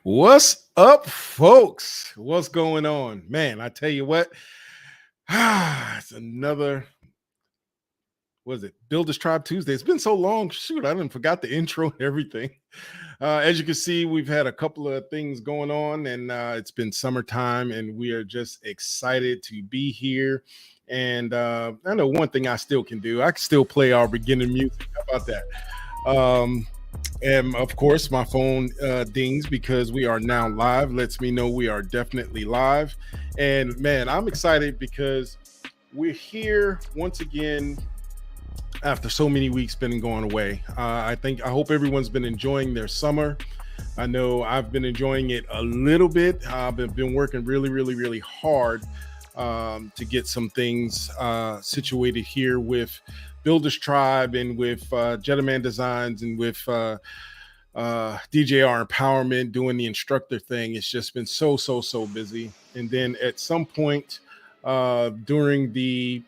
What's up, folks? What's going on? Man, I tell you what, it's another, what is it, Builders Tribe Tuesday. It's been so long. Shoot, I didn't forgot the intro and everything. As you can see, we've had a couple of things going on, and it's been summertime, and we are just excited to be here. And I know one thing I still can do. I can still play our beginning music. How about that? And of course, my phone dings because we are now live. Lets me know we are definitely live. And man, I'm excited because we're here once again after so many weeks been going away. I hope everyone's been enjoying their summer. I know I've been enjoying it a little bit. I've been working really hard to get some things situated here with Builders Tribe and with Gentleman Designs and with DJR Empowerment doing the instructor thing. It's just been so busy. And then at some point during the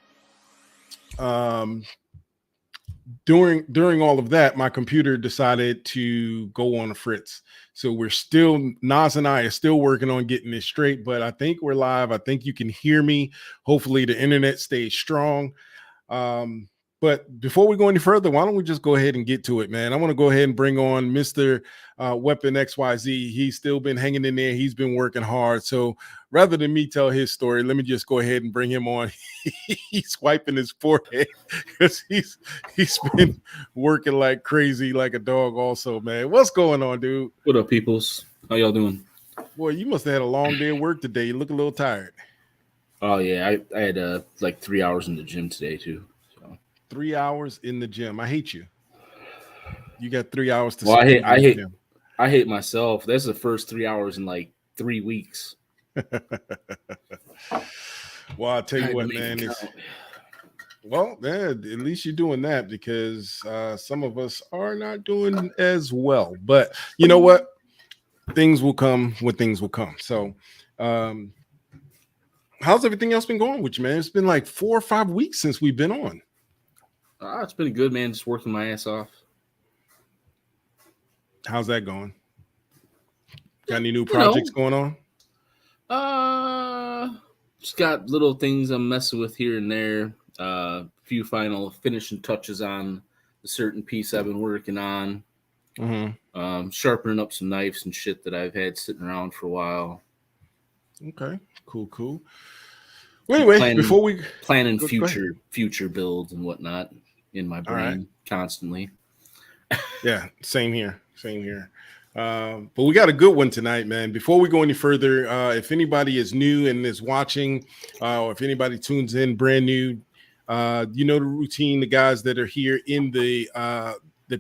during all of that, my computer decided to go on a fritz. So we're still, Nas and I are still working on getting this straight, but I think we're live. I think you can hear me. Hopefully the internet stays strong. But before we go any further, why don't we just go ahead and get to it, man? I want to go ahead and bring on Mr. Weapon XYZ. He's still been hanging in there. He's been working hard. So rather than me tell his story, let me just go ahead and bring him on. He's wiping his forehead because he's been working like crazy, like a dog also, man. What's going on, dude? What up, peoples? How y'all doing? Boy, you must have had a long day of work today. You look a little tired. Oh, yeah. I had like 3 hours in the gym today, too. 3 hours in the gym. I hate you. You got 3 hours to. Well, I hate myself. That's the first 3 hours in like 3 weeks. Well, I'll tell you what, man. At least you're doing that because some of us are not doing as well. But you know what? Things will come when things will come. So, how's everything else been going with you, man? It's been like 4 or 5 weeks since we've been on. It's been good, man. Just working my ass off. How's that going? Got any new projects going on? Just got little things I'm messing with here and there. A few final finishing touches on a certain piece I've been working on. Mm-hmm. Sharpening up some knives and shit that I've had sitting around for a while. Okay, cool. Well, anyway, before we planning future builds and whatnot in my brain constantly. Yeah, same here. But we got a good one tonight, man. Before we go any further, if anybody is new and is watching, or if anybody tunes in brand new, you know the routine. The guys that are here in the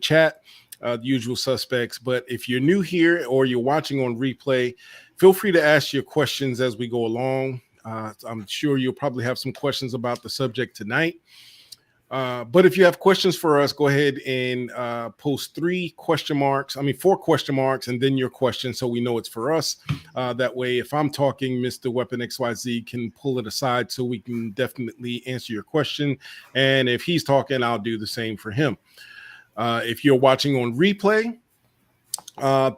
chat, the usual suspects. But if you're new here or you're watching on replay, feel free to ask your questions as we go along. I'm sure you'll probably have some questions about the subject tonight. But if you have questions for us, go ahead and post 4 question marks, and then your question so we know it's for us. That way, if I'm talking, Mr. Weapon XYZ can pull it aside so we can definitely answer your question. And if he's talking, I'll do the same for him. If you're watching on replay,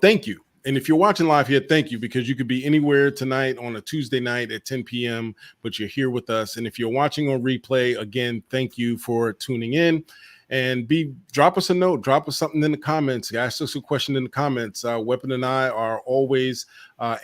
thank you. And if you're watching live here, thank you, because you could be anywhere tonight on a Tuesday night at 10 p.m., but you're here with us. And if you're watching on replay, again, thank you for tuning in. And drop us a note, drop us something in the comments. Ask us a question in the comments. Weapon and I are always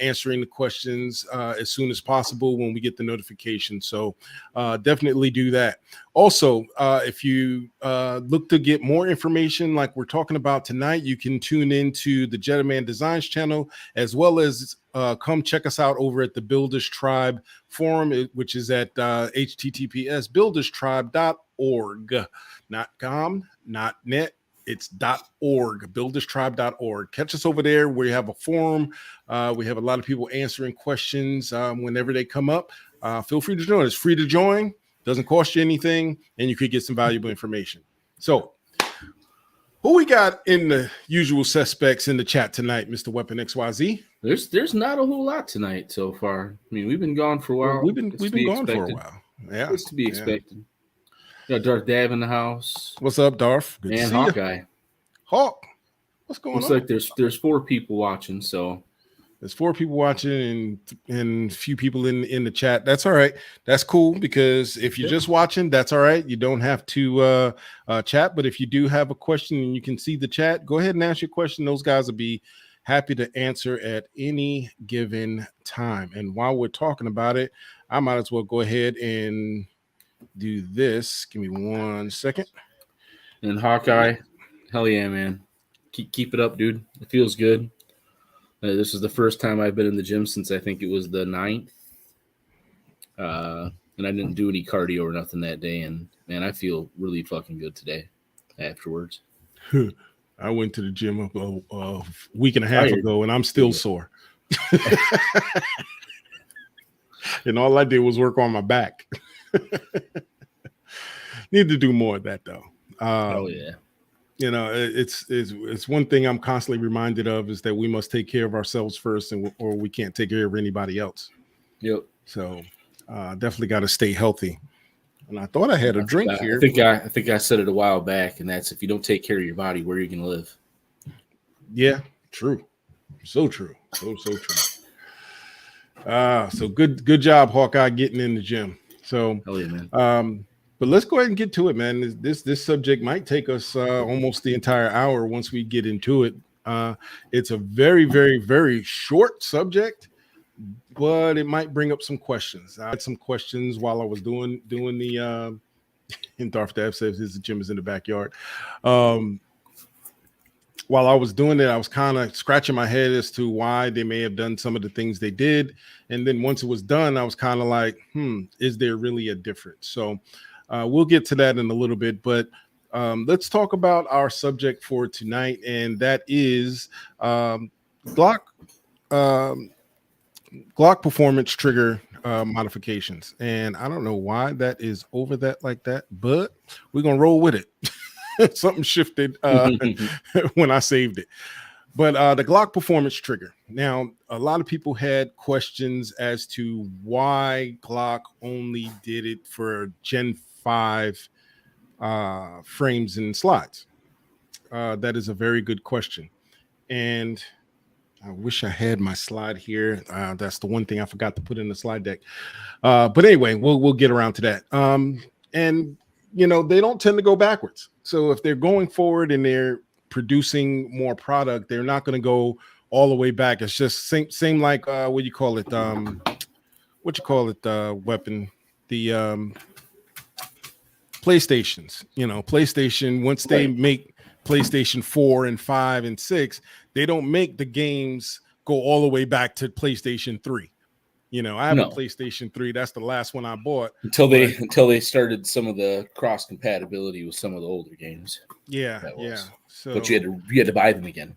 answering the questions as soon as possible when we get the notification. So definitely do that. Also, if you look to get more information like we're talking about tonight, you can tune into the Gentleman Designs channel, as well as come check us out over at the Builders Tribe forum, which is at https://builderstribe.org. Not com, not net. It's .org, builderstribe.org. Catch us over there. We have a forum. We have a lot of people answering questions whenever they come up. Feel free to join. It's free to join. Doesn't cost you anything, and you could get some valuable information. So, who we got in the usual suspects in the chat tonight, Mr. Weapon XYZ? There's not a whole lot tonight so far. I mean, we've been gone for a while. We've been gone for a while. Yeah, it's to be expected. Got Darth Dav in the house. What's up, Darth? Good to see Hawkeye. Hawk. What's going Looks on? like there's 4 people watching, so there's 4 people watching and a few people in the chat. That's all right. That's cool, because if you're just watching, that's all right. You don't have to chat. But if you do have a question and you can see the chat, go ahead and ask your question. Those guys will be happy to answer at any given time. And while we're talking about it, I might as well go ahead and do this. Give me 1 second. And Hawkeye, hell yeah, man. Keep it up, dude. It feels good. This is the first time I've been in the gym since I think it was the 9th. And I didn't do any cardio or nothing that day. And, man, I feel really fucking good today afterwards. I went to the gym a week and a half ago, and I'm still sore. And all I did was work on my back. Need to do more of that, though. Oh, yeah. You know, it's one thing I'm constantly reminded of, is that we must take care of ourselves first, or we can't take care of anybody else. Yep. So definitely got to stay healthy. And I thought I had a drink here. I think I said it a while back, and that's, if you don't take care of your body, where are you going to live? Yeah, true. So true. So true. So good job, Hawkeye, getting in the gym. So, hell yeah, man. But let's go ahead and get to it, man. This subject might take us almost the entire hour once we get into it. It's a very, very, very short subject, but it might bring up some questions. I had some questions while I was doing the and Darth Dab says his gym is in the backyard. While I was doing it, I was kind of scratching my head as to why they may have done some of the things they did. And then once it was done, I was kind of like, is there really a difference? So we'll get to that in a little bit, but let's talk about our subject for tonight, and that is Glock Performance Trigger modifications. And I don't know why that is over that like that, but we're going to roll with it. Something shifted when I saved it. But the Glock Performance Trigger. Now, a lot of people had questions as to why Glock only did it for Gen 5 frames and slides. That is a very good question. And I wish I had my slide here. That's the one thing I forgot to put in the slide deck. But anyway, we'll get around to that. And, you know, they don't tend to go backwards. So if they're going forward and they're producing more product, they're not going to go all the way back. It's just same like what you call it? Weapon, the PlayStations. You know, PlayStation, once they make PlayStation 4 and 5 and 6, they don't make the games go all the way back to PlayStation 3. You know, I have a PlayStation 3. That's the last one I bought. Until they started some of the cross compatibility with some of the older games. Yeah. So, but you had to buy them again.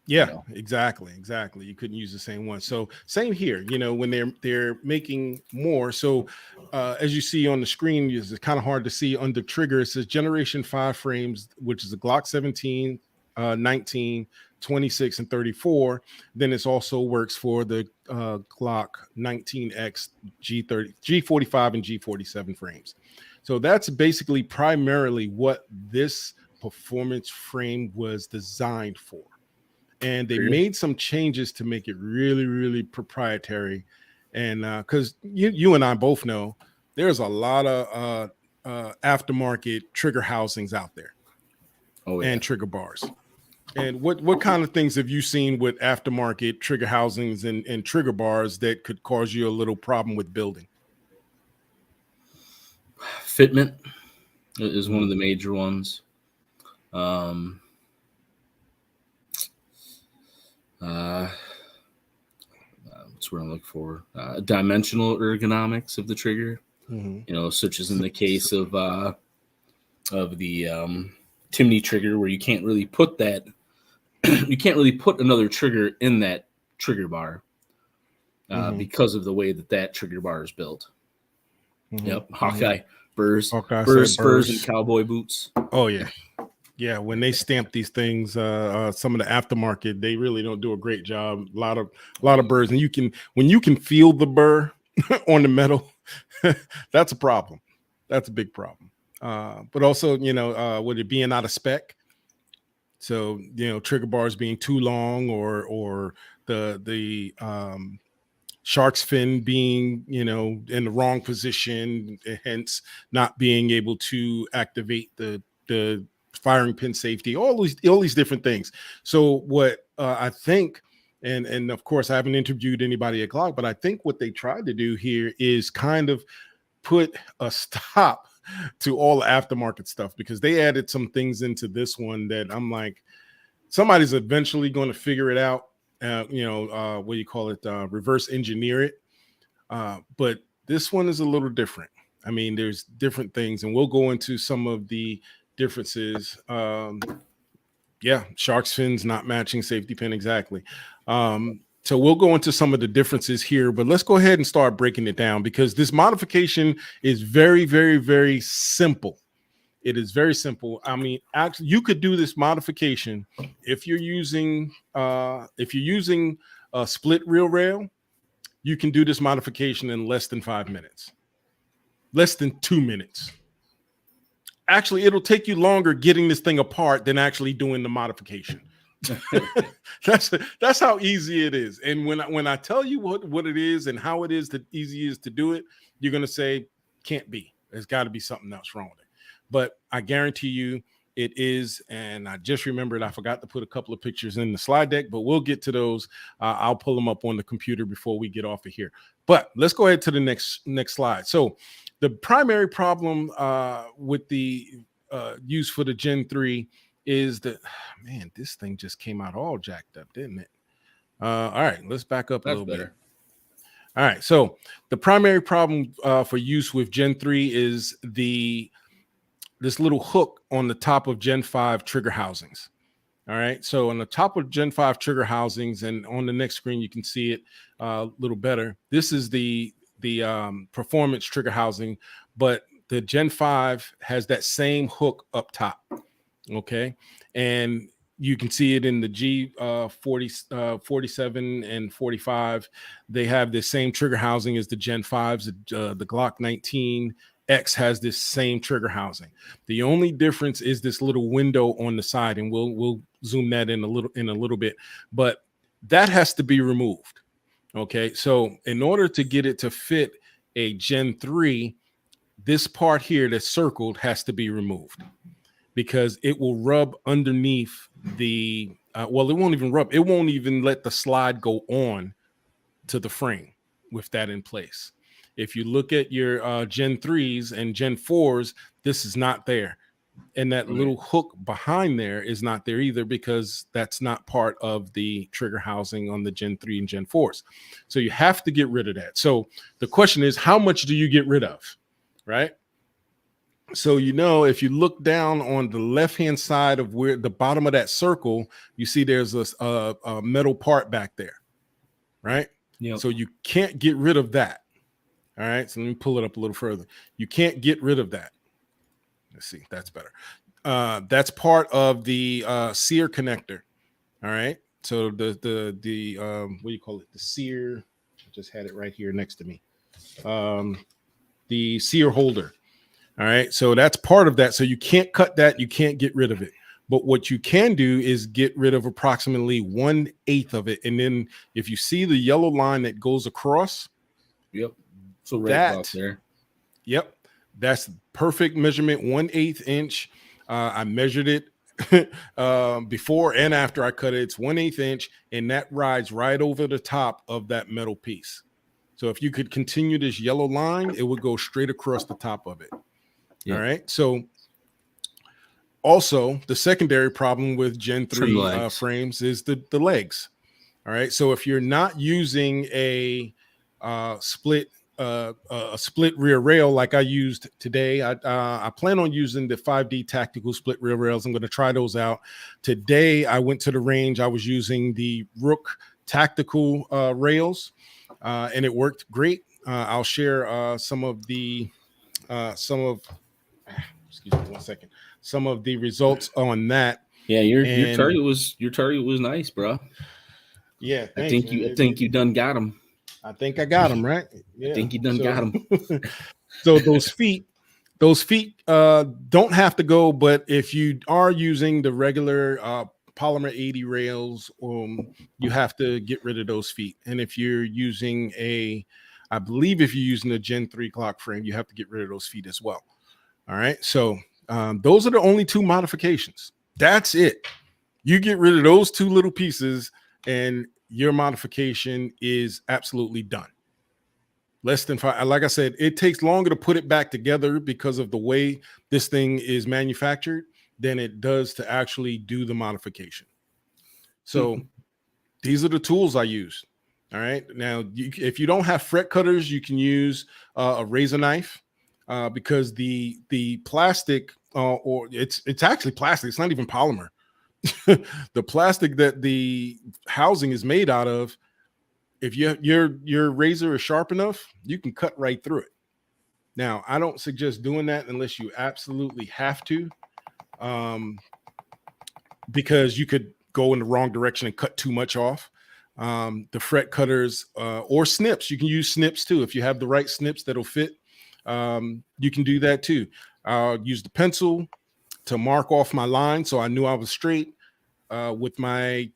Yeah, you know? Exactly. You couldn't use the same one. So same here, you know, when they're making more. So as you see on the screen, it's kind of hard to see under trigger. It says Generation 5 frames, which is a Glock 17, 19, 26, and 34. Then it also works for the Glock 19X, G30, G45, and G47 frames. So that's basically primarily what this performance frame was designed for. And they made some changes to make it really, really proprietary. And because you and I both know there's a lot of aftermarket trigger housings out there. And trigger bars. And what kind of things have you seen with aftermarket trigger housings and trigger bars that could cause you a little problem with building? Fitment is one of the major ones. What's what I'm looking for? Dimensional ergonomics of the trigger. You know, such as in the case of the Timney trigger, where you can't really put that. You can't really put another trigger in that trigger bar because of the way that trigger bar is built. Yep, Hawkeye, Burrs, Spurs, and cowboy boots. Oh yeah. Yeah, when they stamp these things, some of the aftermarket, they really don't do a great job. A lot of burrs, and when you can feel the burr on the metal, that's a problem. That's a big problem. But also, you know, with it being out of spec, So, trigger bars being too long, or the shark's fin being, in the wrong position, hence not being able to activate the firing pin safety, all these different things. So what I think, and of course I haven't interviewed anybody at Glock, but I think what they tried to do here is kind of put a stop to all the aftermarket stuff, because they added some things into this one that I'm like, somebody's eventually going to figure it out. What do you call it? Reverse engineer it. But this one is a little different. I mean, there's different things, and we'll go into some of the differences. Shark's fins not matching safety pin exactly. So we'll go into some of the differences here, but let's go ahead and start breaking it down, because this modification is very, very, very simple. It is very simple. I mean, actually, you could do this modification if you're using a split rear rail. You can do this modification in less than 5 minutes, less than 2 minutes. Actually, it'll take you longer getting this thing apart than actually doing the modification. That's how easy it is. And when I tell you what it is and how it is that easy is to do it, you're gonna say, can't be. There's got to be something else wrong with it. But I guarantee you it is. And I just remembered I forgot to put a couple of pictures in the slide deck, but we'll get to those. I'll pull them up on the computer before we get off of here. But let's go ahead to the next slide. So the primary problem with the use for the Gen 3 is that, man, this thing just came out all jacked up, didn't it? All right, let's back up a little bit. All right, so the primary problem for use with Gen 3 is this little hook on the top of Gen 5 trigger housings. All right, so on the top of Gen 5 trigger housings, and on the next screen you can see it a little better. This is the Performance trigger housing, but the Gen 5 has that same hook up top. Okay, and you can see it in the G 47 and 45. They have the same trigger housing as the Gen 5s. The Glock 19 X has this same trigger housing. The only difference is this little window on the side, and we'll zoom that in a little bit, but that has to be removed. Okay, so in order to get it to fit a Gen 3, this part here that's circled has to be removed, because it will rub underneath the it won't even rub. It won't even let the slide go on to the frame with that in place. If you look at your Gen 3s and Gen 4s, this is not there. And that little hook behind there is not there either, because that's not part of the trigger housing on the Gen 3 and Gen 4s. So you have to get rid of that. So the question is, how much do you get rid of, right? So, if you look down on the left-hand side of where the bottom of that circle, you see there's a metal part back there, right? Yeah. So you can't get rid of that. All right. So let me pull it up a little further. You can't get rid of that. Let's see. That's better. That's part of the sear connector. All right. So the what do you call it? The sear. I just had it right here next to me. The sear holder. All right, so that's part of that. So you can't cut that. You can't get rid of it. But what you can do is get rid of approximately 1/8 of it. And then if you see the yellow line that goes across. Yep. So right about there. Yep. That's perfect measurement, 1/8 inch. I measured it before and after I cut it. It's 1/8 inch, and that rides right over the top of that metal piece. So if you could continue this yellow line, it would go straight across the top of it. Yeah. All right. So also the secondary problem with Gen 3 frames is the legs. All right. So if you're not using a split rear rail like I used today, I plan on using the 5D tactical split rear rails. I'm going to try those out today. I went to the range. I was using the Rook tactical rails, and it worked great. I'll share some of the results on that. Yeah, your target was nice, bro. Yeah, I think you done got him. I think I got him, right? Yeah. I think you done got him. So those feet don't have to go, but if you are using the regular polymer 80 rails, you have to get rid of those feet. And if you're using I believe if you're using a Gen 3 Glock frame, you have to get rid of those feet as well. All right. So those are the only 2 modifications. That's it. You get rid of those 2 little pieces and your modification is absolutely done. Less than 5. Like I said, it takes longer to put it back together because of the way this thing is manufactured than it does to actually do the modification. So these are the tools I use. All right. Now, if you don't have fret cutters, you can use a razor knife because the plastic, or it's actually plastic. It's not even polymer. The plastic that the housing is made out of, if your razor is sharp enough, you can cut right through it. Now, I don't suggest doing that unless you absolutely have to, because you could go in the wrong direction and cut too much off. The fret cutters or snips, you can use snips too. If you have the right snips that'll fit, you can do that too. Use the pencil to mark off my line so I knew I was straight with my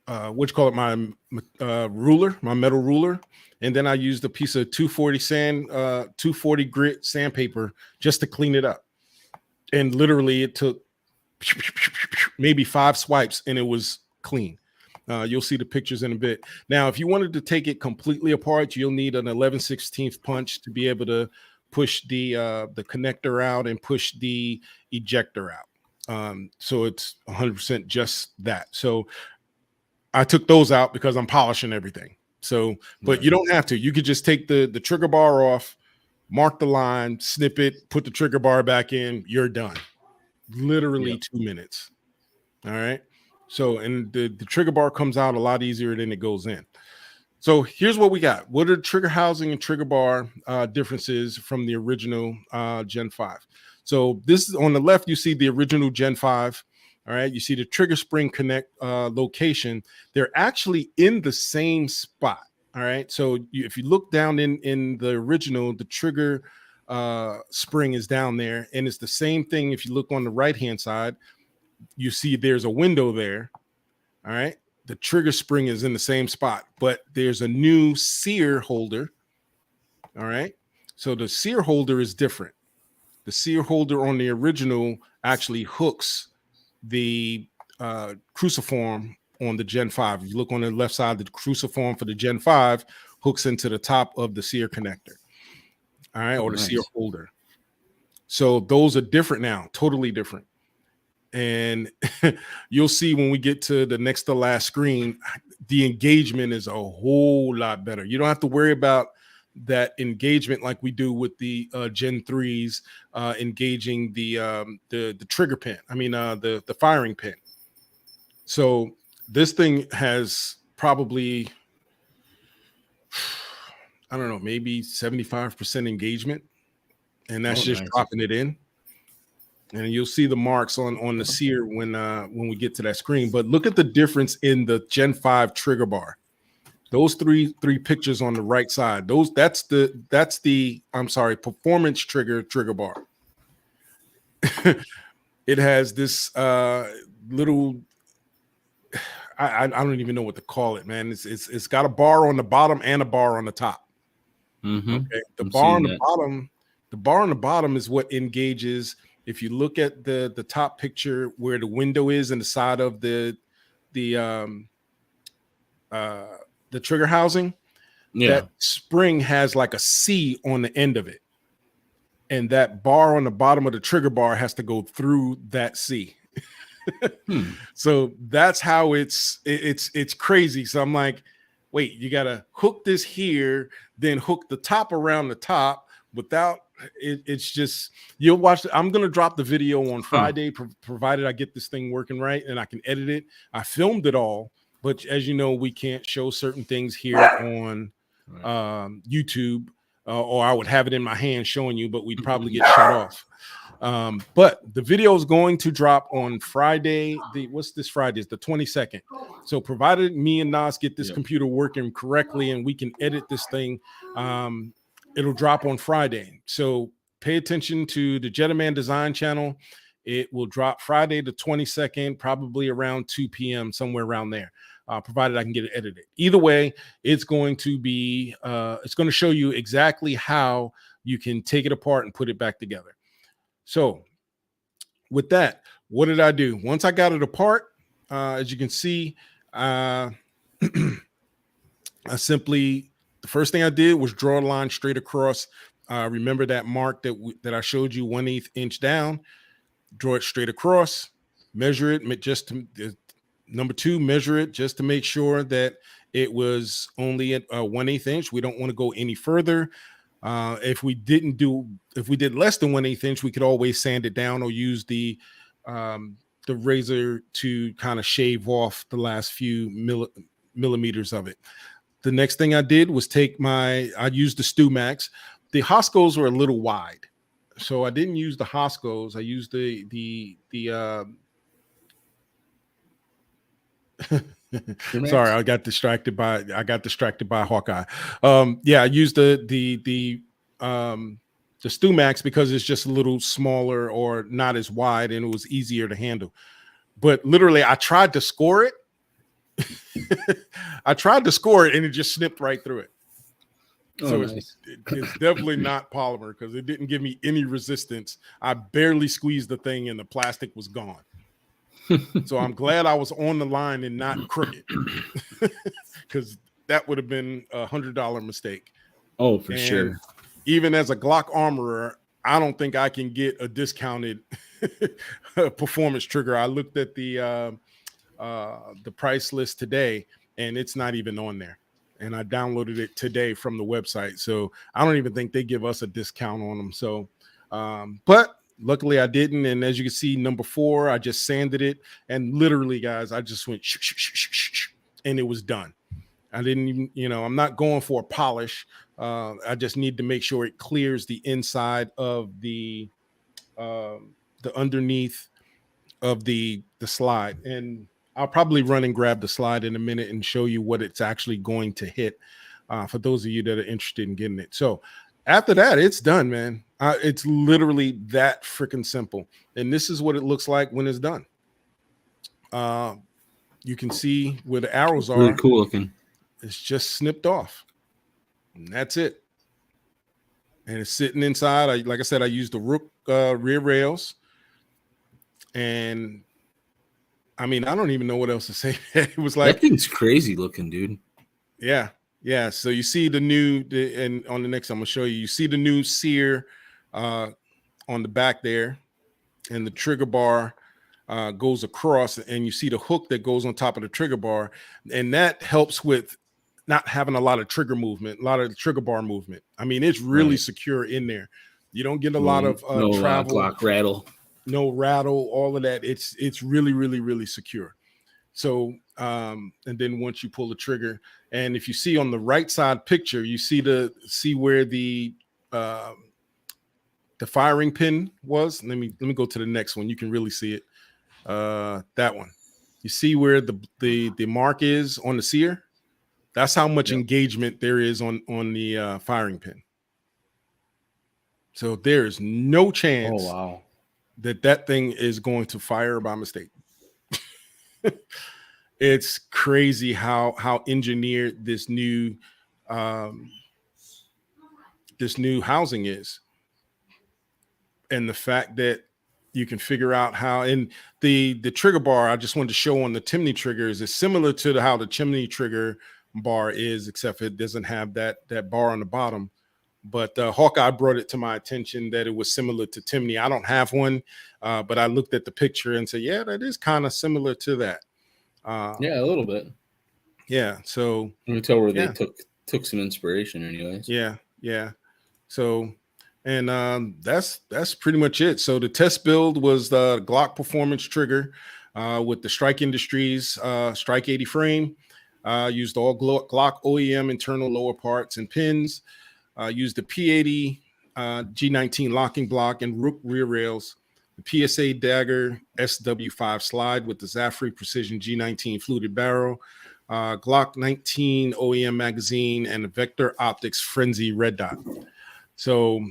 my ruler, my metal ruler. And then I used a piece of 240 grit sandpaper just to clean it up. And literally it took maybe 5 swipes and it was clean. You'll see the pictures in a bit. Now, if you wanted to take it completely apart, you'll need an 11/16 punch to be able to push the connector out and push the ejector out. So it's 100% just that. So I took those out because I'm polishing everything. So, but you don't have to. You could just take the trigger bar off, mark the line, snip it, put the trigger bar back in. You're done. Literally 2 minutes. All right. So, and the trigger bar comes out a lot easier than it goes in. So here's what we got. What are the trigger housing and trigger bar differences from the original Gen 5? So this is on the left, you see the original Gen 5. All right. You see the trigger spring connect location. They're actually in the same spot. All right. So if you look down in the original, the trigger spring is down there. And it's the same thing. If you look on the right-hand side, you see there's a window there. All right. The trigger spring is in the same spot, but there's a new sear holder. All right. So the sear holder is different. The sear holder on the original actually hooks the cruciform on the Gen 5. If you look on the left side, the cruciform for the Gen 5 hooks into the top of the sear connector. All right. Or the sear holder. So those are different now, totally different. And you'll see when we get to the next to last screen, the engagement is a whole lot better. You don't have to worry about that engagement like we do with the Gen 3s engaging the trigger pin. I mean, the firing pin. So this thing has probably, I don't know, maybe 75% engagement, and that's just nice. Dropping it in. And you'll see the marks on the sear when we get to that screen. But look at the difference in the Gen 5 trigger bar. Those three pictures on the right side. That's the Performance trigger bar. It has this little, I don't even know what to call it, man. It's got a bar on the bottom and a bar on the top. Mm-hmm. Okay. The bar on the bottom is what engages. If you look at the top picture where the window is in the side of the trigger housing, that spring has like a C on the end of it. And that bar on the bottom of the trigger bar has to go through that C. So that's how it's crazy. So I'm like, wait, you got to hook this here, then hook the top around the top without it's just, you'll watch. I'm going to drop the video on Friday, provided I get this thing working right and I can edit it. I filmed it all, but as you know, we can't show certain things here on YouTube, or I would have it in my hand showing you, but we'd probably get shut off. But the video is going to drop on Friday. What's this Friday? It's the 22nd. So provided me and Nas get this computer working correctly and we can edit this thing, it'll drop on Friday. So pay attention to the Jetta Man Design channel It will drop Friday the 22nd, probably around 2 p.m., somewhere around there, provided I can get it edited. Either way, it's going to be, it's going to show you exactly how you can take it apart and put it back together. So with that, what did I do? Once I got it apart, as you can see, I simply, the first thing I did was draw a line straight across. Remember that mark that I showed you, 1/8 inch down, draw it straight across, measure it just to, number 2, measure it just to make sure that it was only at 1/8 inch. We don't want to go any further. If we did less than 1/8 inch, we could always sand it down or use the razor to kind of shave off the last few millimeters of it. The next thing I did was I used the Stumax. The Hoscos were a little wide, so I didn't use the Hoscos. I used the sorry, I got distracted by Hawkeye. I used the Stumax because it's just a little smaller or not as wide, and it was easier to handle. But literally, I tried to score it. And it just snipped right through it. So nice. It's definitely not polymer because it didn't give me any resistance. I barely squeezed the thing and the plastic was gone. So I'm glad I was on the line and not crooked, because that would have been $100 mistake. Oh, for sure. Even as a Glock armorer, I don't think I can get a discounted performance trigger. I looked at the price list today, and it's not even on there. And I downloaded it today from the website, so I don't even think they give us a discount on them. So, but luckily I didn't. And as you can see, number 4, I just sanded it, and literally, guys, I just went and it was done. I didn't even, I'm not going for a polish. I just need to make sure it clears the inside of the underneath of the slide. And I'll probably run and grab the slide in a minute and show you what it's actually going to hit, for those of you that are interested in getting it. So after that, it's done, man. It's literally that freaking simple. And this is what it looks like when it's done. You can see where the arrows are. Really cool looking. It's just snipped off. And that's it. And it's sitting inside. Like I said, I used the Rook rear rails. And I mean, I don't even know what else to say. It was like, that thing's crazy looking, dude. Yeah. So you see and on the next, I'm gonna show you. You see the new sear on the back there, and the trigger bar goes across, and you see the hook that goes on top of the trigger bar, and that helps with not having a lot of trigger movement, a lot of trigger bar movement. I mean, it's really secure in there. You don't get a lot of travel, Glock rattle. No rattle, all of that. It's really, really, really secure. So, and then once you pull the trigger, and if you see on the right side picture, you see where the firing pin was. Let me go to the next one. You can really see it. That one. You see where the mark is on the sear? That's how much engagement there is on the firing pin. So there is no chance. Oh, wow. that thing is going to fire by mistake. It's crazy how engineered this new housing is, and the fact that you can figure out how. And the trigger bar I just wanted to show on the chimney triggers is similar to how the chimney trigger bar is, except it doesn't have that bar on the bottom. But Hawkeye brought it to my attention that it was similar to Timney. I don't have one, but I looked at the picture and said, yeah, that is kind of similar to that. Yeah, a little bit. Yeah, so you can tell where they took some inspiration anyways. Yeah. So, and that's pretty much it. So the test build was the Glock Performance Trigger with the Strike Industries Strike 80 frame. Used all Glock OEM internal lower parts and pins. Used the P80 G19 locking block and Rook rear rails, the PSA Dagger SW5 slide with the Zafri Precision G19 fluted barrel, Glock 19 OEM magazine, and the Vector Optics Frenzy red dot. So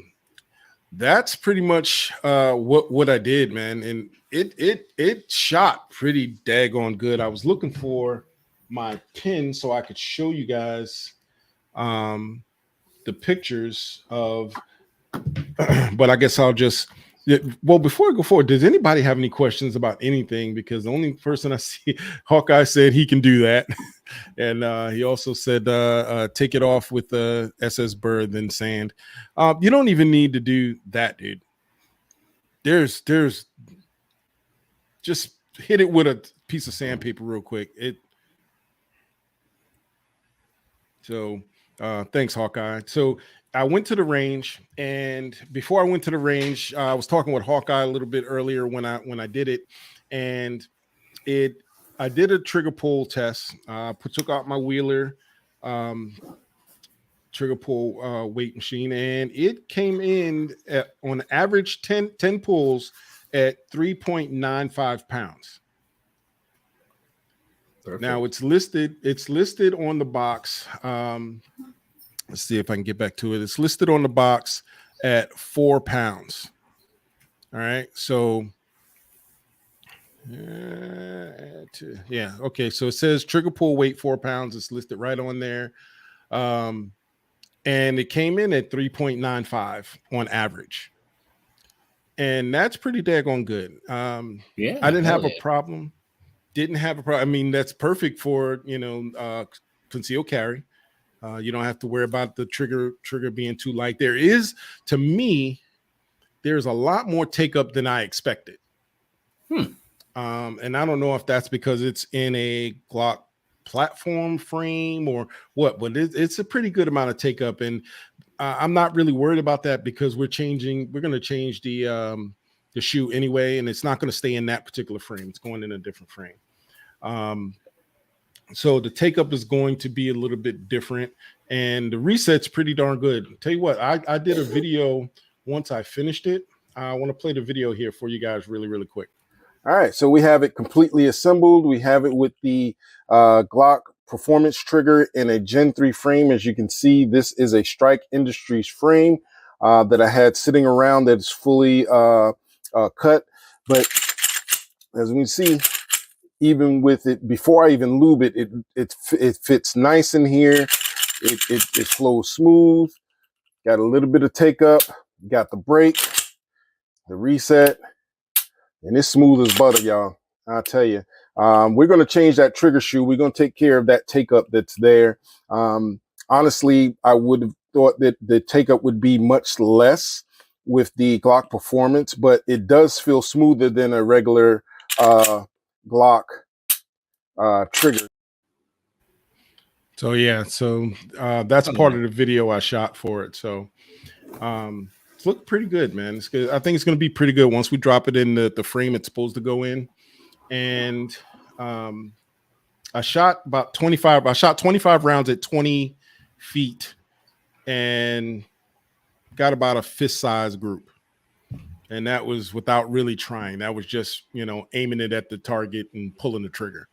that's pretty much what I did, man. And it shot pretty daggone good. I was looking for my pin so I could show you guys the pictures of, but I guess I'll just. Well, before I go forward, does anybody have any questions about anything? Because the only person I see, Hawkeye said he can do that. And he also said, take it off with the SS Bird, then sand. You don't even need to do that, dude. There's just hit it with a piece of sandpaper real quick. So thanks, Hawkeye. So I went to the range, and before I went to the range, I was talking with Hawkeye a little bit earlier when I did it, and I did a trigger pull test. Took out my Wheeler trigger pull weight machine, and it came in on average 10 pulls at 3.95 pounds. Perfect. Now it's listed on the box. Let's see if I can get back to it. It's listed on the box at 4 pounds. All right. So, yeah. Okay. So it says trigger pull weight 4 pounds. It's listed right on there. And it came in at 3.95 on average. And that's pretty daggone good. Yeah. I didn't have a problem. Didn't have a problem. I mean, that's perfect for, concealed carry. You don't have to worry about the trigger being too light. To me, there's a lot more take up than I expected. And I don't know if that's because it's in a Glock platform frame or what, but it's a pretty good amount of take up. And I'm not really worried about that because we're going to change the shoe anyway, and it's not going to stay in that particular frame. It's going in a different frame. So the take up is going to be a little bit different, and the reset's pretty darn good. Tell you what, I did a video once I finished it. I want to play the video here for you guys really, really quick. All right, so we have it completely assembled. We have it with the Glock Performance Trigger in a Gen 3 frame. As you can see, this is a Strike Industries frame that I had sitting around that's fully cut. But as we see, even with it, before I even lube it, it fits nice in here. It flows smooth. Got a little bit of take up. Got the brake, the reset, and it's smooth as butter, y'all. I'll tell you. We're going to change that trigger shoe. We're going to take care of that take up that's there. Honestly, I would have thought that the take up would be much less with the Glock Performance, but it does feel smoother than a regular Glock trigger. So yeah, that's part of the video I shot for it. So it's looked pretty good, man. It's good. I think it's going to be pretty good once we drop it in the frame it's supposed to go in. And I shot about 25. I shot 25 rounds at 20 feet and got about a fist size group. And that was without really trying. That was just, aiming it at the target and pulling the trigger.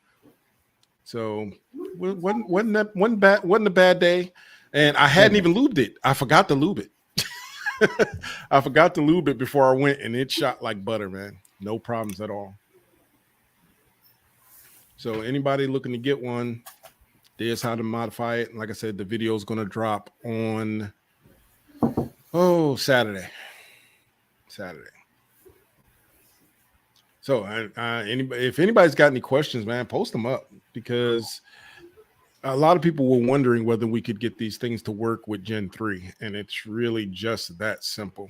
So wasn't a bad day. And I hadn't even lubed it. I forgot to lube it. I forgot to lube it before I went, and it shot like butter, man. No problems at all. So anybody looking to get one, there's how to modify it. And like I said, the video is going to drop on Saturday. So if anybody's got any questions, man, post them up, because a lot of people were wondering whether we could get these things to work with Gen 3, and it's really just that simple.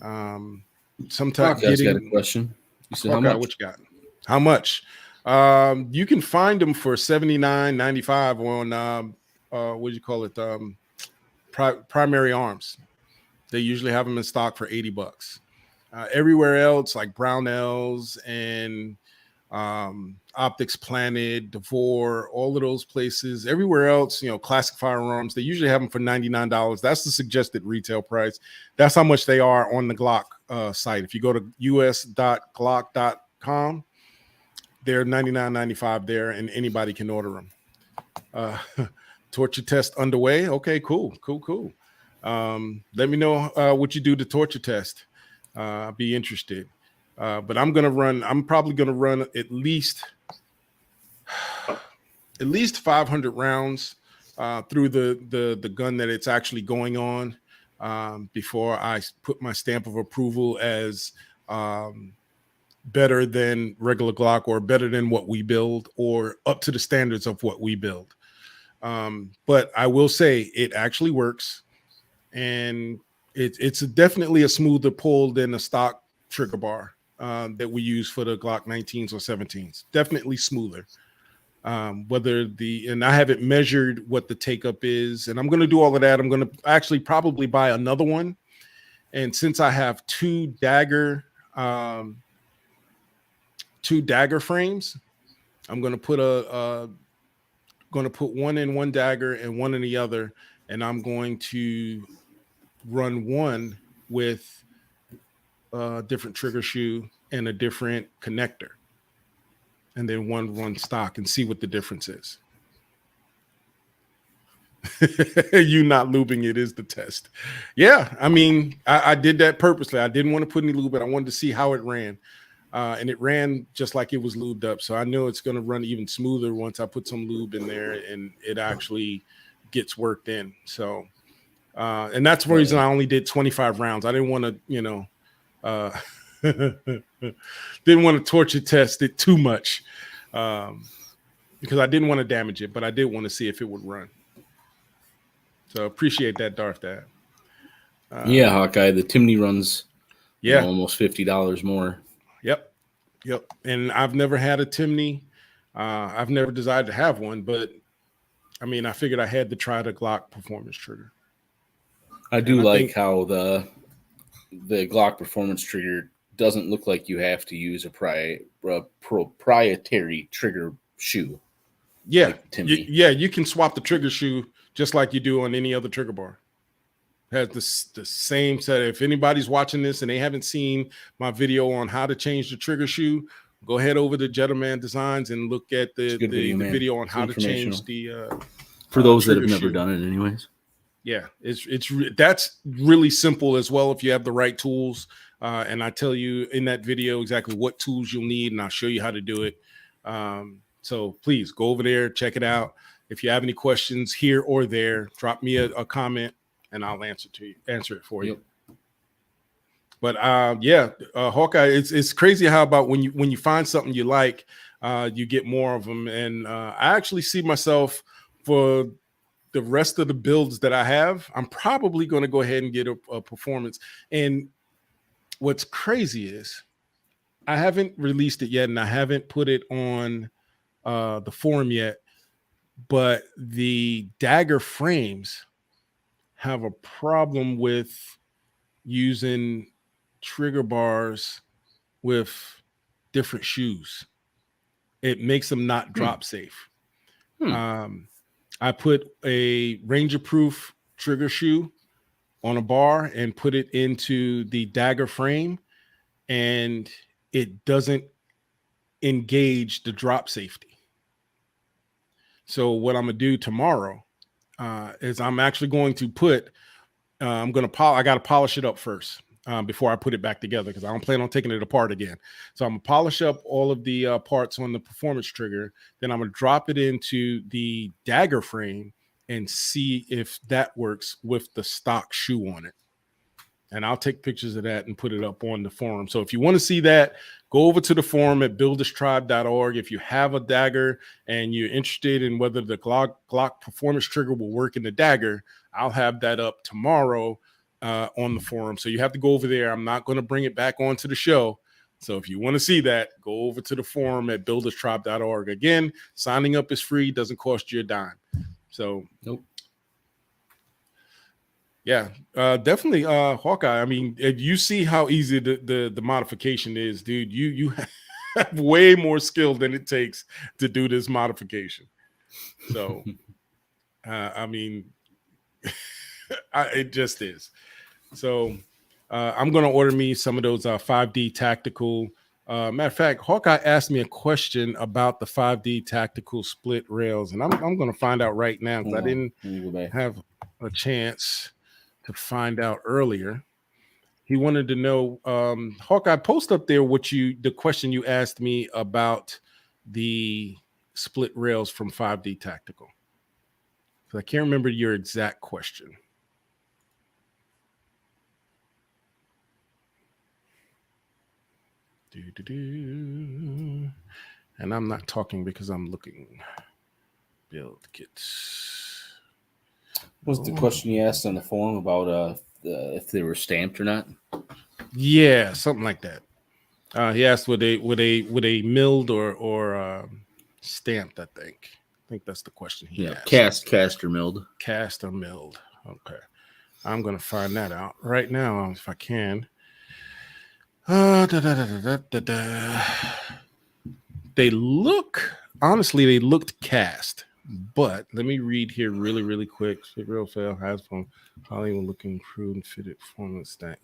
Sometimes got a question. You said, how much? What you got? How much? You can find them for $79.95 on what do you call it? Primary Arms. They usually have them in stock for $80. Everywhere else, like Brownells and Optics Planet, Devore, all of those places, everywhere else, Classic Firearms, they usually have them for $99. That's the suggested retail price. That's how much they are on the Glock site. If you go to us.glock.com, they're $99.95 there, and anybody can order them. Torture test underway. Okay, cool. Let me know what you do to torture test. I'll be interested. But I'm probably gonna run at least 500 rounds through the gun that it's actually going on before I put my stamp of approval as better than regular Glock or better than what we build or up to the standards of what we build. But I will say it actually works, and it's definitely a smoother pull than a stock trigger bar that we use for the Glock 19s or 17s. Definitely smoother. And I haven't measured what the take up is, and I'm going to do all of that. I'm going to actually probably buy another one. And since I have two dagger frames, I'm going to put one in one dagger and one in the other. And I'm going to run one with a different trigger shoe and a different connector, and then one stock, and see what the difference is. You not lubing it is the test. Yeah, I mean, I did that purposely. I didn't want to put any lube, but I wanted to see how it ran. And it ran just like it was lubed up. So I know it's going to run even smoother once I put some lube in there and it actually gets worked in. So, and that's the reason I only did 25 rounds. I didn't want to, didn't want to torture test it too much because I didn't want to damage it, but I did want to see if it would run. So appreciate that, Darth Dad. Yeah, Hawkeye, the Timney runs almost $50 more. Yep. And I've never had a Timney. I've never desired to have one, but I mean, I figured I had to try the Glock Performance Trigger. I think how the Glock Performance Trigger doesn't look like you have to use a proprietary trigger shoe. Yeah, like you can swap the trigger shoe just like you do on any other trigger bar. Has the same set. If anybody's watching this and they haven't seen my video on how to change the trigger shoe, go ahead over to Gentleman Designs and look at the video on how to change the. For those that have never done it, anyways. Yeah, that's really simple as well if you have the right tools. And I tell you in that video exactly what tools you'll need, and I'll show you how to do it. So please go over there, check it out. If you have any questions here or there, drop me a comment and I'll answer it for you. But Hawkeye, it's crazy how about when you find something you like, you get more of them. And I actually see myself for the rest of the builds that I have, I'm probably going to go ahead and get a performance. And what's crazy is I haven't released it yet, and I haven't put it on the forum yet, but the dagger frames have a problem with using trigger bars with different shoes. It makes them not drop safe. I put a Ranger proof trigger shoe on a bar and put it into the dagger frame, and it doesn't engage the drop safety. So what I'm gonna do tomorrow is I'm actually going to put I got to polish it up first before I put it back together, because I don't plan on taking it apart again. So I'm gonna polish up all of the parts on the performance trigger. Then I'm gonna drop it into the dagger frame and see if that works with the stock shoe on it. And I'll take pictures of that and put it up on the forum. So if you want to see that, go over to the forum at builderstribe.org. If you have a dagger and you're interested in whether the Glock Performance Trigger will work in the dagger, I'll have that up tomorrow on the forum. So you have to go over there. I'm not going to bring it back onto the show. So if you want to see that, go over to the forum at builderstribe.org. Again, signing up is free, doesn't cost you a dime. So nope. Yeah, definitely, Hawkeye. I mean, if you see how easy the modification is, dude, you have way more skill than it takes to do this modification. So, I mean, it just is. So, I'm going to order me some of those 5D tactical. Matter of fact, Hawkeye asked me a question about the 5D tactical split rails, and I'm going to find out right now because I didn't have a chance to find out earlier. He wanted to know, Hawkeye, post up there the question you asked me about the split rails from 5D Tactical. I can't remember your exact question. And I'm not talking because I'm looking. Build kits. What was the question you asked on the forum about if they were stamped or not? Yeah, something like that. He asked would they milled or stamped, I think. I think that's the question he asked. Cast or milled. Cast or milled. Okay. I'm going to find that out right now if I can. They looked cast, but let me read here really, really quick. Real fail has from Hollywood looking crude and fitted performance stack.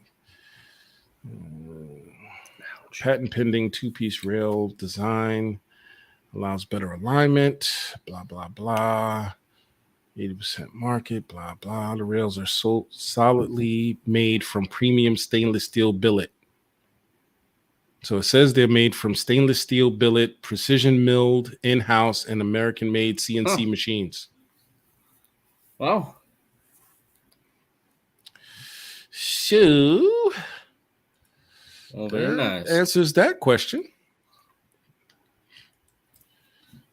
Patent pending 2-piece rail design allows better alignment, blah, blah, blah. 80% market, blah, blah. The rails are so solidly made from premium stainless steel billet. So it says they're made from stainless steel billet, precision milled, in-house, and American-made CNC machines. Wow. So, very nice. Answers that question.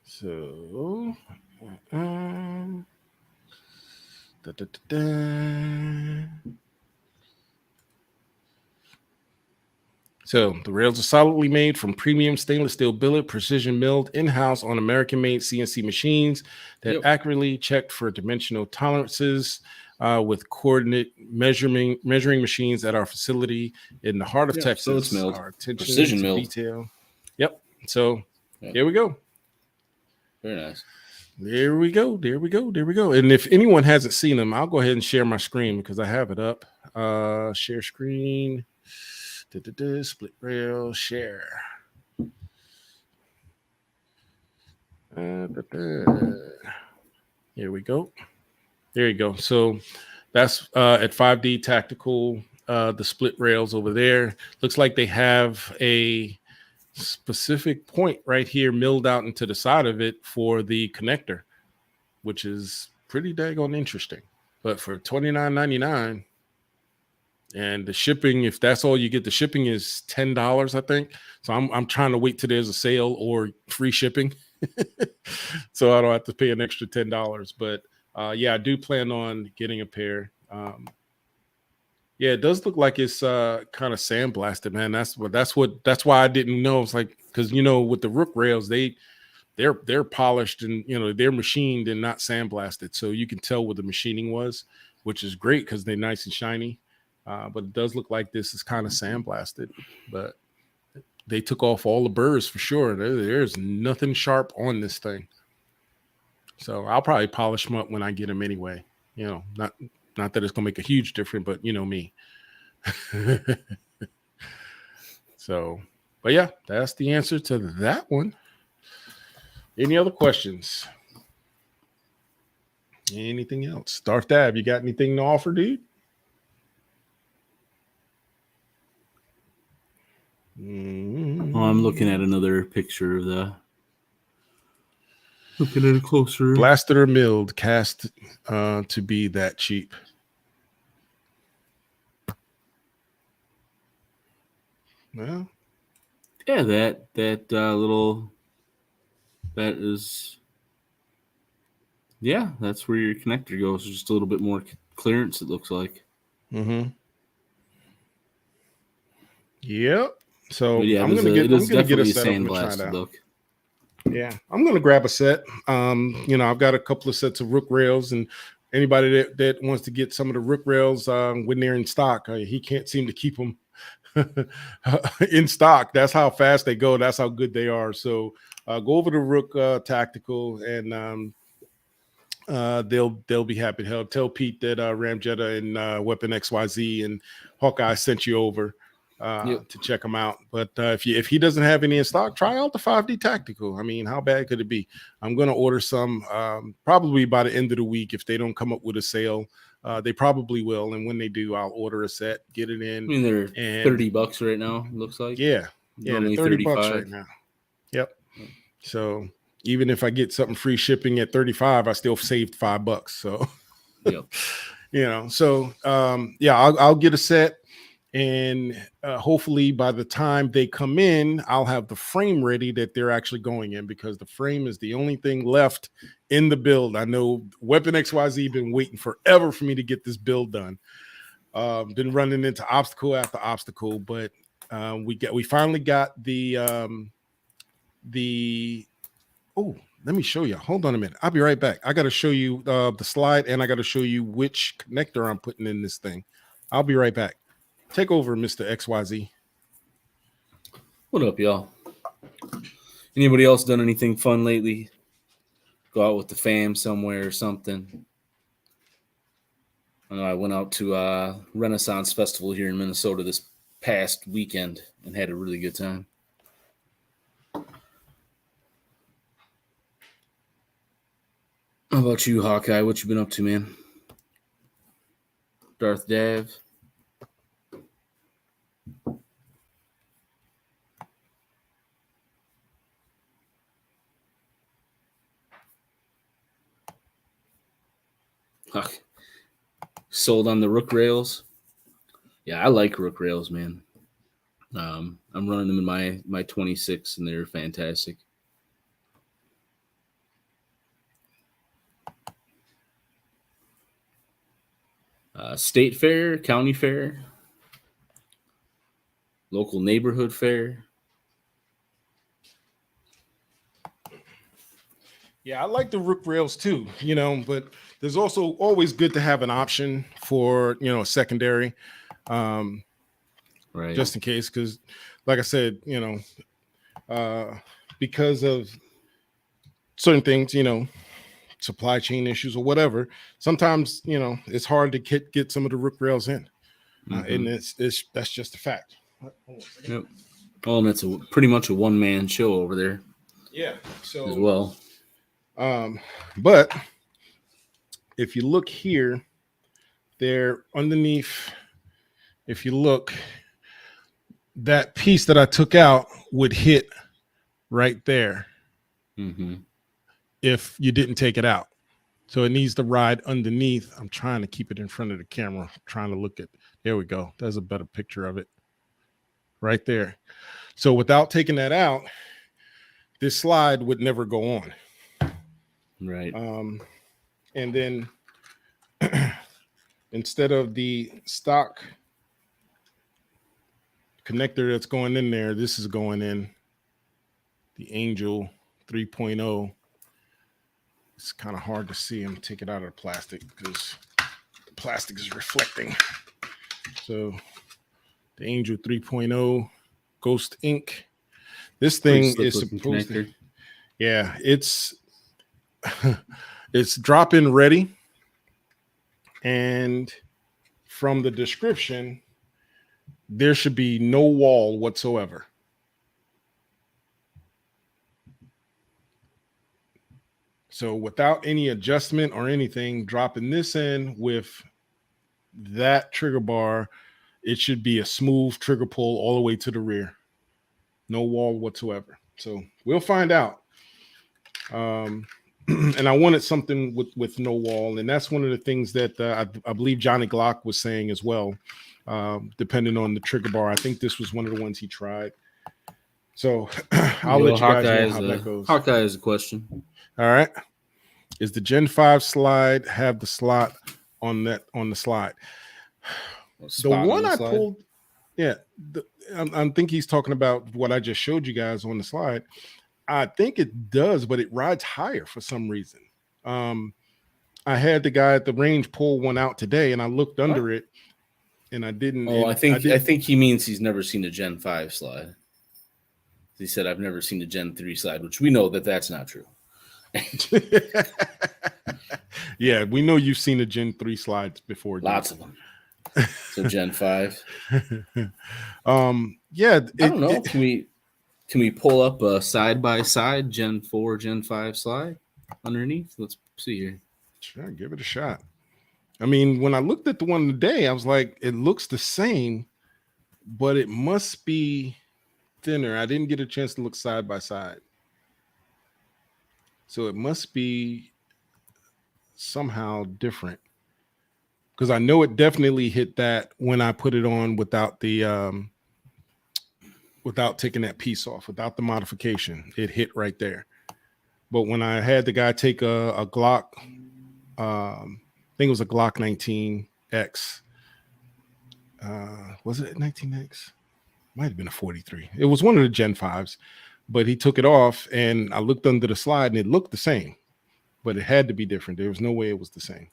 So, So the rails are solidly made from premium stainless steel billet, precision milled, in-house on American-made CNC machines that accurately checked for dimensional tolerances with coordinate measuring machines at our facility in the heart of Texas. So it's milled. Our attention precision to milled. detail. Yep. So here we go. Very nice. There we go. And if anyone hasn't seen them, I'll go ahead and share my screen because I have it up. Share screen. Split rail, share. Here we go. There you go. So that's at 5D Tactical, the split rails over there. Looks like they have a specific point right here milled out into the side of it for the connector, which is pretty daggone interesting. But for $29.99, and the shipping, if that's all you get, the shipping is $10, I think. So I'm trying to wait till there's a sale or free shipping, so I don't have to pay an extra $10. But yeah, I do plan on getting a pair. Yeah, it does look like it's kind of sandblasted, man. That's why I didn't know. It's like, because with the Rook rails, they're polished and they're machined and not sandblasted, so you can tell what the machining was, which is great because they're nice and shiny. But it does look like this is kind of sandblasted, but they took off all the burrs for sure. There's nothing sharp on this thing. So I'll probably polish them up when I get them anyway. Not that it's going to make a huge difference, but me. So, but yeah, that's the answer to that one. Any other questions? Anything else? Darth Dab, you got anything to offer, dude? Oh, I'm looking at another picture of looking at it closer. Blasted or milled, cast to be that cheap. Well, yeah, that little, that is, yeah, that's where your connector goes. Just a little bit more clearance, it looks like. Mm-hmm. Yep. So yeah, I'm gonna get a sandblasted look. Yeah, I'm gonna grab a set. I've got a couple of sets of Rook rails, and anybody that wants to get some of the Rook rails when they're in stock, he can't seem to keep them in stock. That's how fast they go. That's how good they are. So go over to Rook Tactical, and they'll be happy to tell Pete that RAMjetta and Weapon XYZ and Hawkeye sent you over. to check them out. But if he doesn't have any in stock, try out the 5D Tactical. I mean, how bad could it be? I'm going to order some probably by the end of the week. If they don't come up with a sale, they probably will. And when they do, I'll order a set, get it in. I mean, they're $30 right now, looks like. Yeah. Yeah, they're $30 right now. Yep. So even if I get something free shipping at 35, I still saved $5. So, yep. So I'll get a set. And hopefully by the time they come in, I'll have the frame ready that they're actually going in, because the frame is the only thing left in the build. I know Weapon XYZ been waiting forever for me to get this build done. Been running into obstacle after obstacle, but we finally got let me show you. Hold on a minute. I'll be right back. I got to show you the slide, and I got to show you which connector I'm putting in this thing. I'll be right back. Take over, Mr. XYZ. What up, y'all? Anybody else done anything fun lately? Go out with the fam somewhere or something? I know I went out to Renaissance Festival here in Minnesota this past weekend and had a really good time. How about you, Hawkeye? What you been up to, man? Darth Dav? Sold on the Rook rails. Yeah, I like Rook rails, man. I'm running them in my 26, and they're fantastic. State fair, county fair, local neighborhood fair. Yeah, I like the Rook rails too, but there's also always good to have an option for, a secondary, right? Just in case, because like I said, because of certain things, supply chain issues or whatever, sometimes, it's hard to get some of the Rook rails in, and that's just a fact. Yep. Well, and it's pretty much a one-man show over there. Yeah. So as well. But if you look here, they're underneath. If you look, that piece that I took out would hit right there. Mm-hmm. If you didn't take it out. So it needs to ride underneath. I'm trying to keep it in front of the camera, trying to look at, there we go. There's a better picture of it right there. So without taking that out, this slide would never go on. Right. And then instead of the stock connector that's going in there, this is going in the Angel 3.0. It's kind of hard to see. I'm take it out of the plastic because the plastic is reflecting. So the Angel 3.0 Ghost Ink. This thing is supposed to, it's drop-in ready. And from the description, there should be no wall whatsoever. So without any adjustment or anything, dropping this in with that trigger bar, it should be a smooth trigger pull all the way to the rear. No wall whatsoever. So we'll find out. And I wanted something with no wall. And that's one of the things that I believe Johnny Glock was saying as well, depending on the trigger bar. I think this was one of the ones he tried. So I'll let you guys know how that goes. Hawkeye has a question. All right. Is the Gen 5 slide have the slot on the slide? The one I pulled, I think he's talking about what I just showed you guys on the slide. I think it does, but it rides higher for some reason. I had the guy at the range pull one out today, and I looked under it, and I didn't. Oh, I think he means he's never seen a Gen 5 slide. He said, I've never seen a Gen 3 slide, which we know that that's not true. Yeah, we know you've seen the Gen 3 slides before. Lots of them. So Gen 5. Yeah. I don't know. Can we pull up a side by side Gen 4, Gen 5 slide underneath? Let's see here. Sure, give it a shot. I mean, when I looked at the one today, I was like, it looks the same, but it must be thinner. I didn't get a chance to look side by side. So it must be somehow different. Because I know it definitely hit that when I put it on without the without taking that piece off, without the modification. It hit right there. But when I had the guy take a Glock, I think it was a Glock 19X. Was it 19X? Might have been a 43. It was one of the Gen 5s, but he took it off and I looked under the slide and it looked the same, but it had to be different. There was no way it was the same.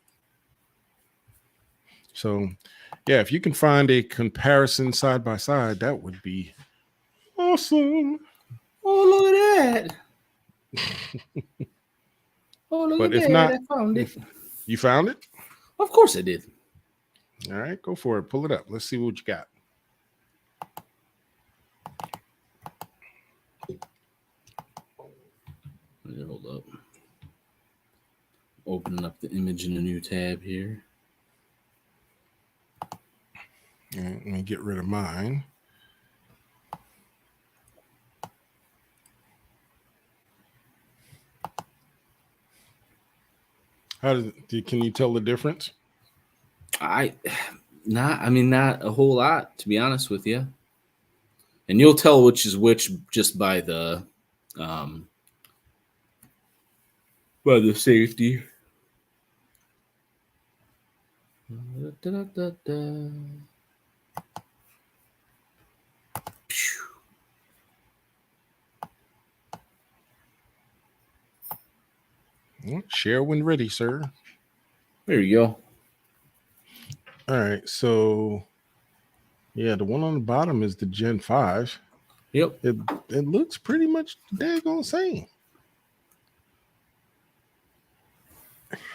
So, yeah, if you can find a comparison side by side, that would be awesome. Oh, look at that. Oh, look But at if that. not, I found it. You found it? Of course I did. All right, go for it. Pull it up. Let's see what you got. Hold up. Opening up the image in a new tab here. All right, let me get rid of mine. Can you tell the difference? Not a whole lot, to be honest with you. And you'll tell which is which just by the safety. Share when ready, sir. There you go. All right, so yeah, the one on the bottom is the Gen 5. Yep. It looks pretty much daggone same.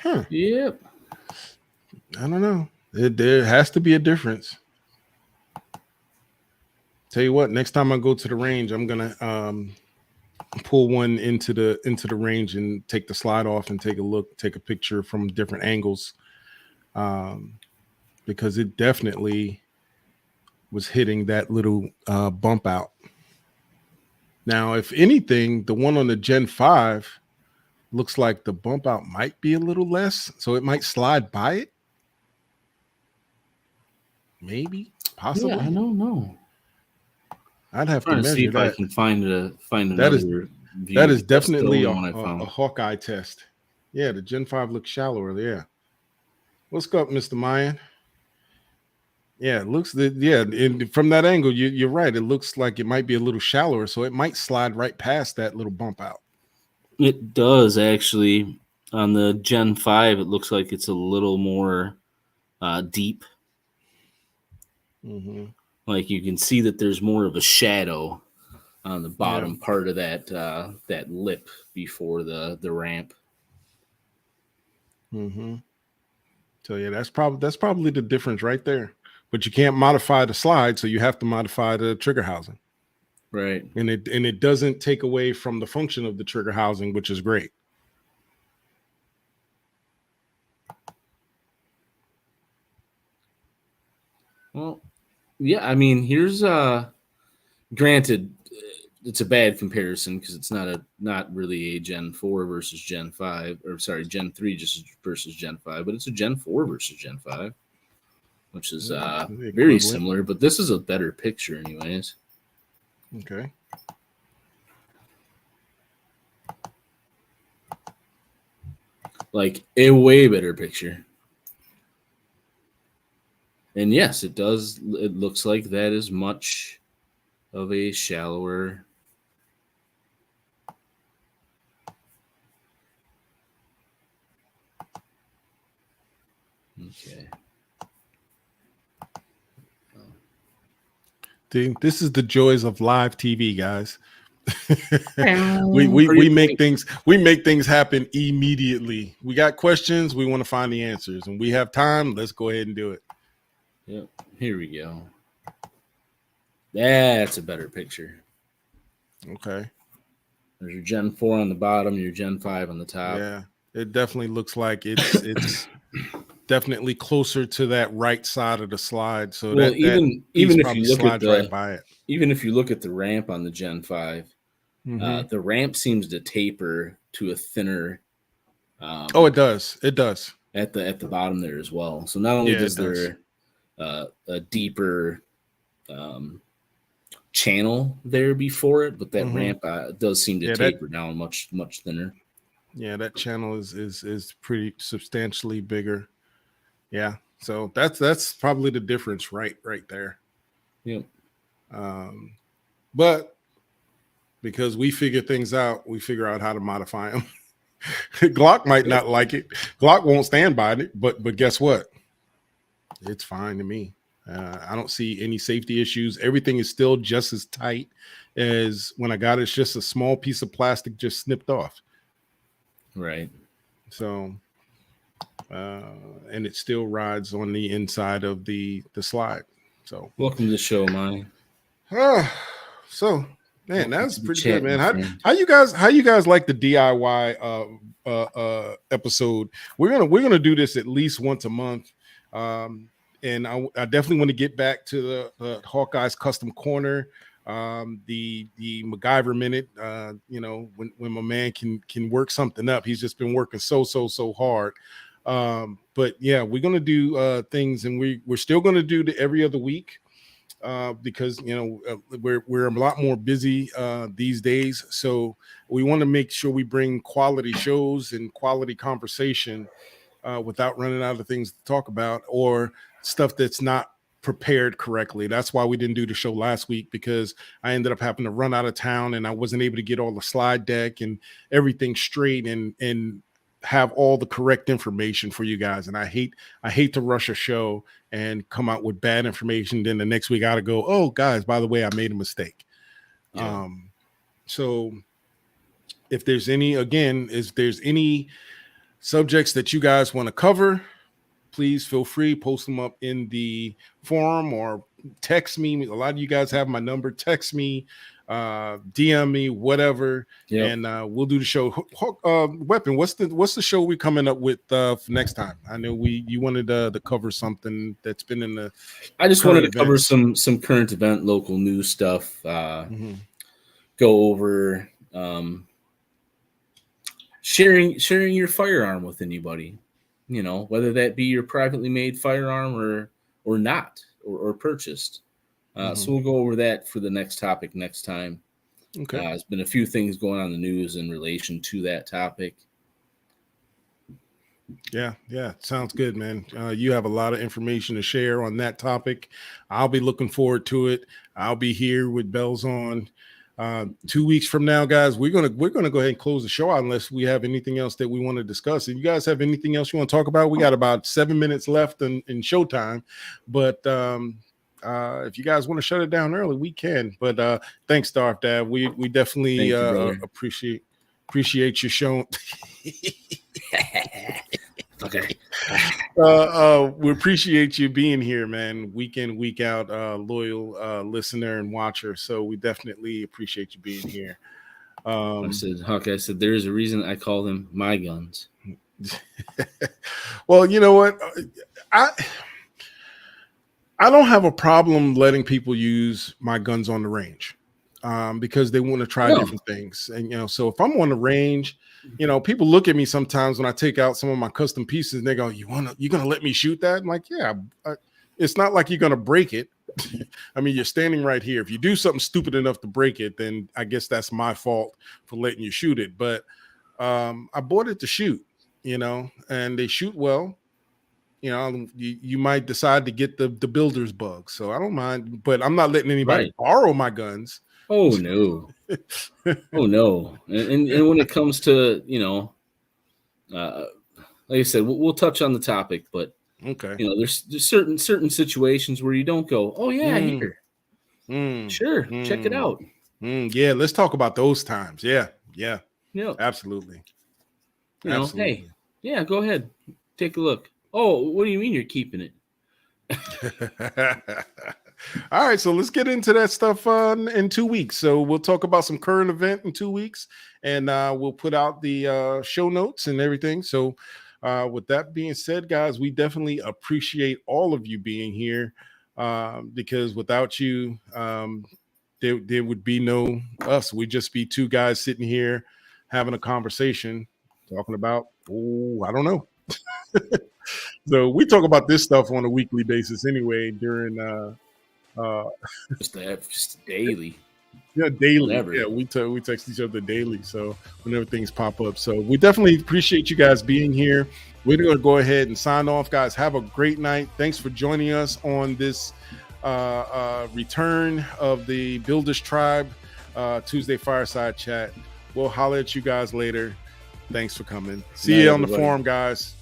Huh. Yep. I don't know. There has to be a difference. Tell you what, next time I go to the range, I'm gonna pull one into the range and take the slide off and take a look, take a picture from different angles, because it definitely was hitting that little bump out. Now, if anything, the one on the Gen 5 looks like the bump out might be a little less, so it might slide by it. Maybe, possibly. Yeah, I don't know. I'd have to measure see if that. I can find another. That is definitely a Hawkeye test. Yeah, the Gen 5 looks shallower. Yeah. What's up, Mr. Mayan? Yeah, it looks from that angle, you're right. It looks like it might be a little shallower, so it might slide right past that little bump out. It does actually. On the Gen 5, it looks like it's a little more deep. Mm-hmm. Like you can see that there's more of a shadow on the bottom part of that lip before the ramp. Mm-hmm. So yeah, that's probably the difference right there. But you can't modify the slide, so you have to modify the trigger housing. Right. And it doesn't take away from the function of the trigger housing, which is great. Well, yeah, I mean, here's granted it's a bad comparison because it's not really a Gen 4 versus Gen 5, or sorry, Gen 3 just versus Gen 5, but it's a Gen 4 versus Gen 5, which is very similar, but this is a better picture anyways. Okay. Like a way better picture. And yes, it does. It looks like that is much of a shallower. Okay. This is the joys of live TV, guys. we make things happen immediately. We got questions, we want to find the answers, and we have time. Let's go ahead and do it. Yep. Here we go. That's a better picture. Okay. There's your Gen 4 on the bottom, your Gen 5 on the top. Yeah, it definitely looks like it's definitely closer to that right side of the slide. So Well, that piece even if probably you look at slides right by it. even if you look at the ramp on the Gen 5, the ramp seems to taper to a thinner. Oh, it does. It does. At the bottom there as well. So not only does there a deeper channel there before it, but that ramp does seem to taper down much thinner. Yeah, that channel is pretty substantially bigger. Yeah, so that's probably the difference right there. Yep. But because we figure things out, we figure out how to modify them. Glock might not like it. Glock won't stand by it, but guess what? It's fine to me. I don't see any safety issues. Everything is still just as tight as when I got it. It's just a small piece of plastic just snipped off. Right. So, and it still rides on the inside of the slide. So, welcome to the show, Mine. So, man, that's pretty good, man. How you guys like the DIY episode? We're gonna do this at least once a month. And I definitely want to get back to the Hawkeye's Custom Corner, the MacGyver Minute. When my man can work something up. He's just been working so hard. But yeah, we're gonna do things, and we're still gonna do the every other week because we're a lot more busy these days. So we want to make sure we bring quality shows and quality conversation without running out of things to talk about or stuff that's not prepared correctly. That's why we didn't do the show last week, because I ended up having to run out of town and I wasn't able to get all the slide deck and everything straight and have all the correct information for you guys. And I hate to rush a show and come out with bad information. Then the next week I gotta go, oh guys, by the way, I made a mistake. Yeah. So if there's any subjects that you guys want to cover, please feel free, post them up in the forum or text me. A lot of you guys have my number. Text me, DM me, whatever, and we'll do the show. Weapon, what's the show we coming up with for next time? I know you wanted to cover something that's been in the. I just wanted to cover some current event, local news stuff. Go over sharing your firearm with anybody. Whether that be your privately made firearm or not, or purchased. So we'll go over that for the next topic next time. Okay. There's been a few things going on in the news in relation to that topic. Yeah. Sounds good, man. You have a lot of information to share on that topic. I'll be looking forward to it. I'll be here with bells on. 2 weeks from now, guys, we're gonna go ahead and close the show out unless we have anything else that we want to discuss. If you guys have anything else you want to talk about, we got about 7 minutes left in showtime. But if you guys want to shut it down early, we can. But thanks, Darth Dad. We definitely appreciate you showing. Okay. We appreciate you being here, man. Week in, week out, loyal listener and watcher. So we definitely appreciate you being here. I said, there is a reason I call them my guns. Well, you know what? I don't have a problem letting people use my guns on the range because they want to try different things. And, so if I'm on the range, people look at me sometimes when I take out some of my custom pieces and they go, you're going to let me shoot that? I'm like, yeah, it's not like you're going to break it. I mean, you're standing right here. If you do something stupid enough to break it, then I guess that's my fault for letting you shoot it. But I bought it to shoot, and they shoot well. You might decide to get the builder's bug. So I don't mind, but I'm not letting anybody borrow my guns. Oh, no. Oh, no. And when it comes to, like I said, we'll touch on the topic, but okay. There's certain situations where you don't go, oh yeah, here. Sure. Check it out. Yeah. Let's talk about those times. Yeah. Absolutely. Absolutely. Hey, yeah, go ahead. Take a look. Oh, what do you mean you're keeping it? All right, so let's get into that stuff in 2 weeks. So we'll talk about some current event in 2 weeks, and we'll put out the show notes and everything. So with that being said, guys, we definitely appreciate all of you being here, because without you, there would be no us. We'd just be two guys sitting here having a conversation, talking about, I don't know. So we talk about this stuff on a weekly basis anyway during just daily. Yeah, daily. Whatever. Yeah, we text each other daily. So whenever things pop up. So we definitely appreciate you guys being here. We're going to go ahead and sign off, guys. Have a great night. Thanks for joining us on this return of the Builders Tribe Tuesday Fireside Chat. We'll holler at you guys later. Thanks for coming. See you on the forum, guys.